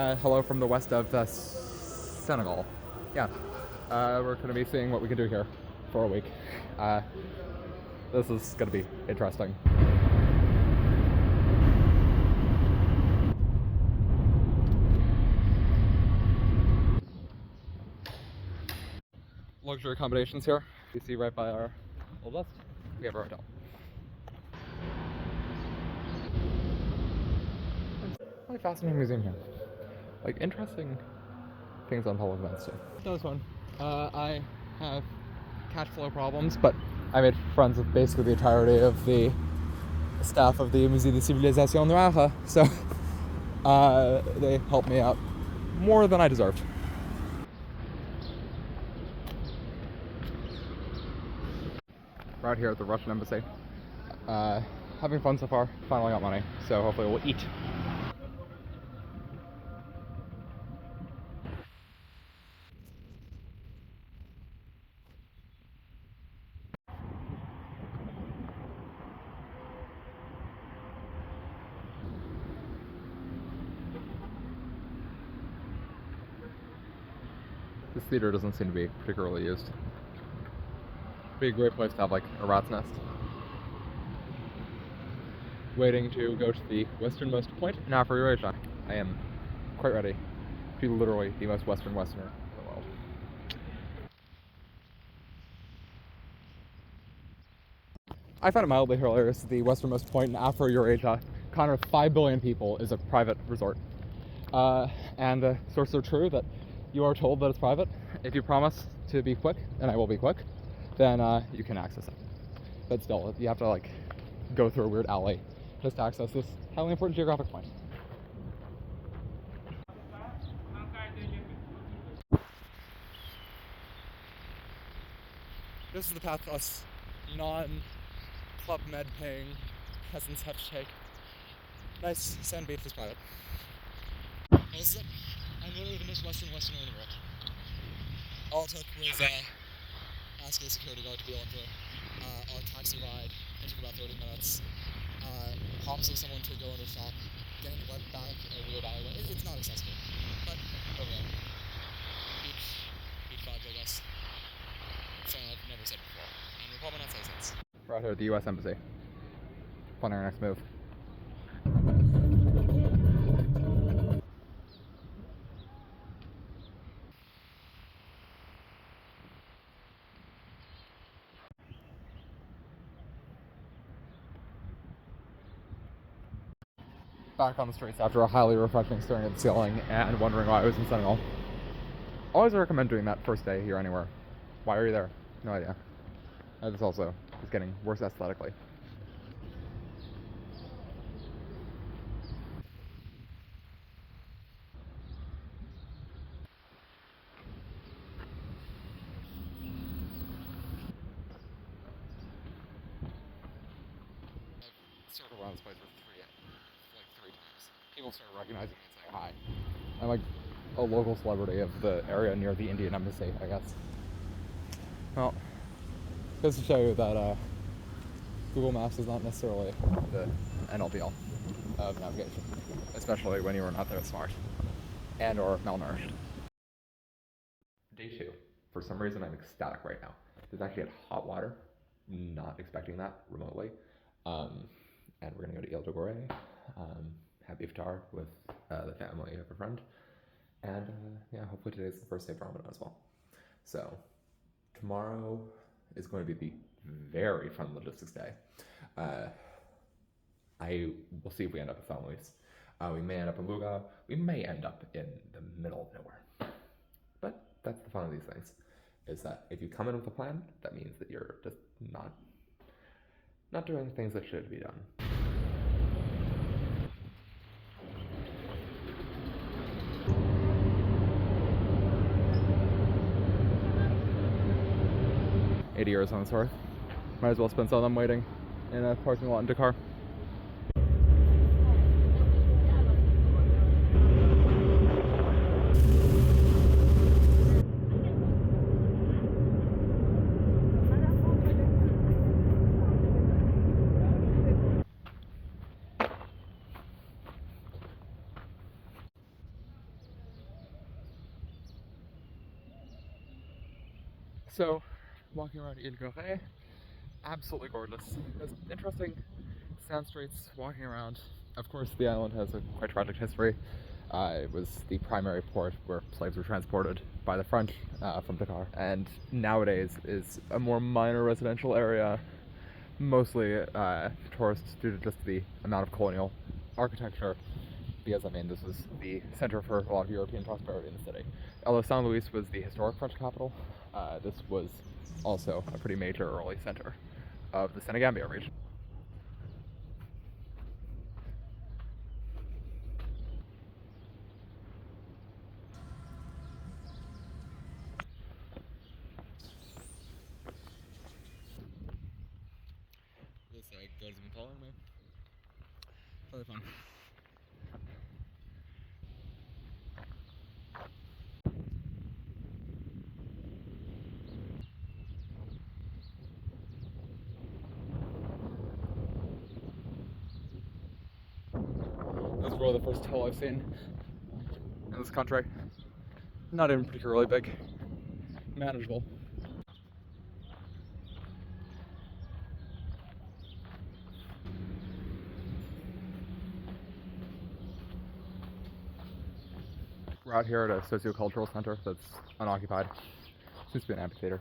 Hello from the west of Senegal. Yeah, we're going to be seeing what we can do here for a week. This is going to be interesting. Luxury accommodations here. You see right by our old west, we have our hotel. Really fascinating museum here. Like interesting things on public events too. That was fun. I have cash flow problems, but I made friends with basically the entirety of the staff of the Musée de Civilisation Noire, so they helped me out more than I deserved. We're out here at the Russian embassy. Having fun so far. Finally got money, so hopefully we'll eat. This theater doesn't seem to be particularly used. Be a great place to have like a rat's nest. Waiting to go to the westernmost point in Afro-Eurasia. I am quite ready to be literally the most western westerner in the world. I find it mildly hilarious that the westernmost point in Afro-Eurasia, kind of 5 billion people, is a private resort. And the sources are true that you are told that it's private. If you promise to be quick, and I will be quick, then you can access it. But still, you have to like go through a weird alley just to access this highly important geographic point. This is the path us non-Club Med paying peasants have to take. Nice sand beach is private. This is it. I'm literally the most western westerner in the world. All it took was asking a security guard to be able to our taxi ride. It took about 30 minutes. Promising someone to go in a shop, getting led back in a weird alleyway. It's not accessible, but overall, beach vibes, I guess. Something I've never said before, and we'll probably not say since. We're out here at the U.S. Embassy. Planning our next move. Back on the streets after a highly refreshing staring at the ceiling and wondering why I was in Senegal. Always recommend doing that first day here anywhere. Why are you there? No idea. This also is getting worse aesthetically. I've circled around this place for three times. People started recognizing me and saying hi. I'm like a local celebrity of the area near the Indian embassy, I guess. Well, goes to show you that Google Maps is not necessarily the end all be all of navigation, especially when you are not that smart and or malnourished. Day 2. For some reason, I'm ecstatic right now. There's actually hot water. Not expecting that remotely. And we're gonna go to Ile de Gorée, have iftar with the family of a friend, and yeah, hopefully today's the first day of Ramadan as well. So tomorrow is going to be the very fun logistics day. I will see if we end up at Saint Louis. We may end up in Luga. We may end up in the middle of nowhere. But that's the fun of these things, is that if you come in with a plan, that means that you're just not doing things that should be done. €80 on its worth. Might as well spend some of them waiting in a parking lot in Dakar. So, walking around Ile Gorée, absolutely gorgeous. There's interesting sand streets walking around. Of course, the island has a quite tragic history. It was the primary port where slaves were transported by the French from Dakar, and nowadays is a more minor residential area, mostly tourists due to just the amount of colonial architecture. Because I mean, this was the center for a lot of European prosperity in the city. Although Saint Louis was the historic French capital, this was also a pretty major early center of the Senegambia region. This goes and following me. Really fun. This is really the first hill I've seen in this country. Not even particularly big. Manageable. We're out here at a sociocultural center that's unoccupied. Seems to be an amphitheater.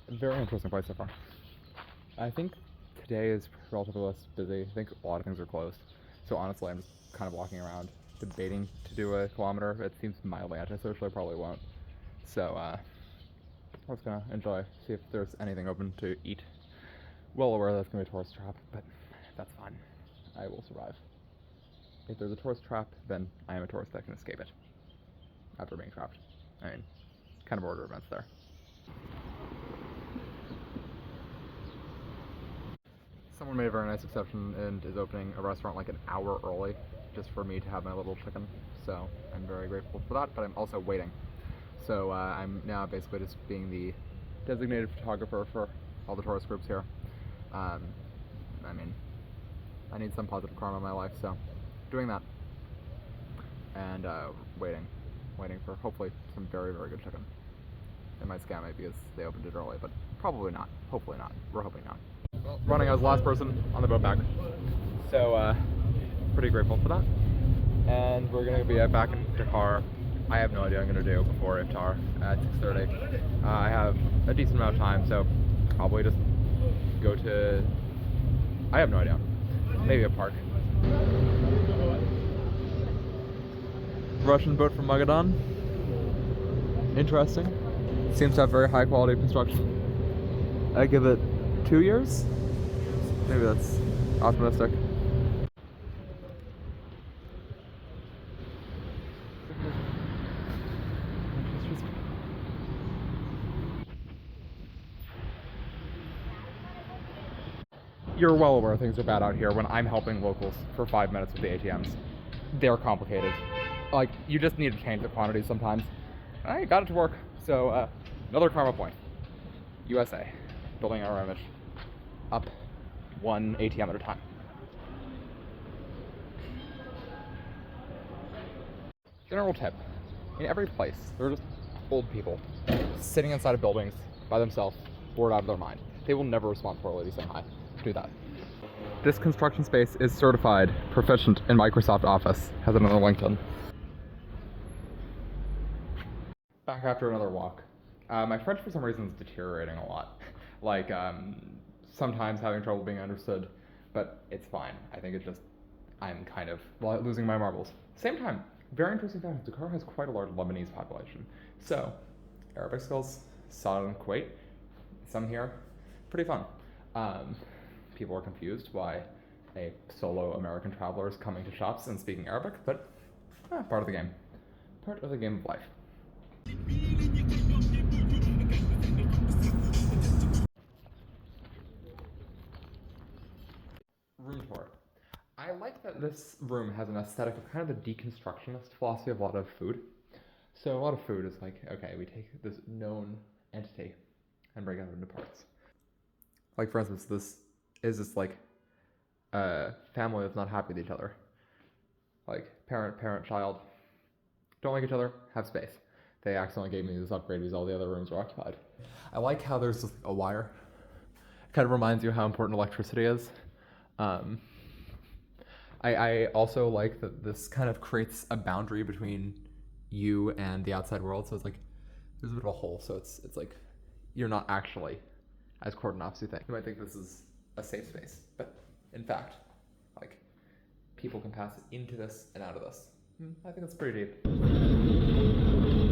A very interesting place so far. I think today is relatively less busy. I think a lot of things are closed. So honestly, I'm just kind of walking around debating to do a kilometer. It seems mildly antisocial, I probably won't. So I'm just gonna enjoy, see if there's anything open to eat. Well aware that's gonna be a tourist trap, but that's fine. I will survive. If there's a tourist trap, then I am a tourist that can escape it. After being trapped. I mean, kind of order events there. Someone made a very nice exception and is opening a restaurant like an hour early just for me to have my little chicken. So I'm very grateful for that, but I'm also waiting. So I'm now basically just being the designated photographer for all the tourist groups here. I mean, I need some positive karma in my life, so doing that. And waiting for hopefully some very, very good chicken. They might scam me because they opened it early, but probably not. Hopefully not. We're hoping not. Well, running as last person on the boat back. So, pretty grateful for that. And we're gonna be back in Dakar. I have no idea what I'm gonna do before iftar at 6:30. I have a decent amount of time, so probably just go to, I have no idea, maybe a park. Russian boat from Magadan. Interesting. Seems to have very high quality construction. I give it 2 years? Maybe that's optimistic. You're well aware things are bad out here when I'm helping locals for 5 minutes with the ATMs. They're complicated. Like, you just need to change the quantities sometimes. I got it to work. So, another karma point. USA. Building our image. Up one ATM at a time. General tip. In every place, there are just old people sitting inside of buildings by themselves, bored out of their mind. They will never respond poorly to saying hi. Do that. This construction space is certified proficient in Microsoft Office. Has it on their LinkedIn. Back after another walk. My French for some reason is deteriorating a lot. Like, sometimes having trouble being understood, but it's fine. I think it's just, I'm kind of losing my marbles. Same time, very interesting fact, Dakar has quite a large Lebanese population. So, Arabic skills, saw it in Kuwait, some here, pretty fun. People are confused why a solo American traveler is coming to shops and speaking Arabic, but part of the game. Part of the game of life. Room tour. I like that this room has an aesthetic of kind of the deconstructionist philosophy of a lot of food. So a lot of food is like, okay, we take this known entity and break it into parts. Like, for instance, this is this like a family that's not happy with each other. Like parent, child, don't like each other, have space. they accidentally gave me this upgrade because all the other rooms were occupied. I like how there's a wire. It kind of reminds you how important electricity is. I also like that this kind of creates a boundary between you and the outside world. So it's like there's a bit of a hole. So it's like you're not actually as cordoned off as you think. You might think this is a safe space, but in fact, like people can pass into this and out of this. I think that's pretty deep.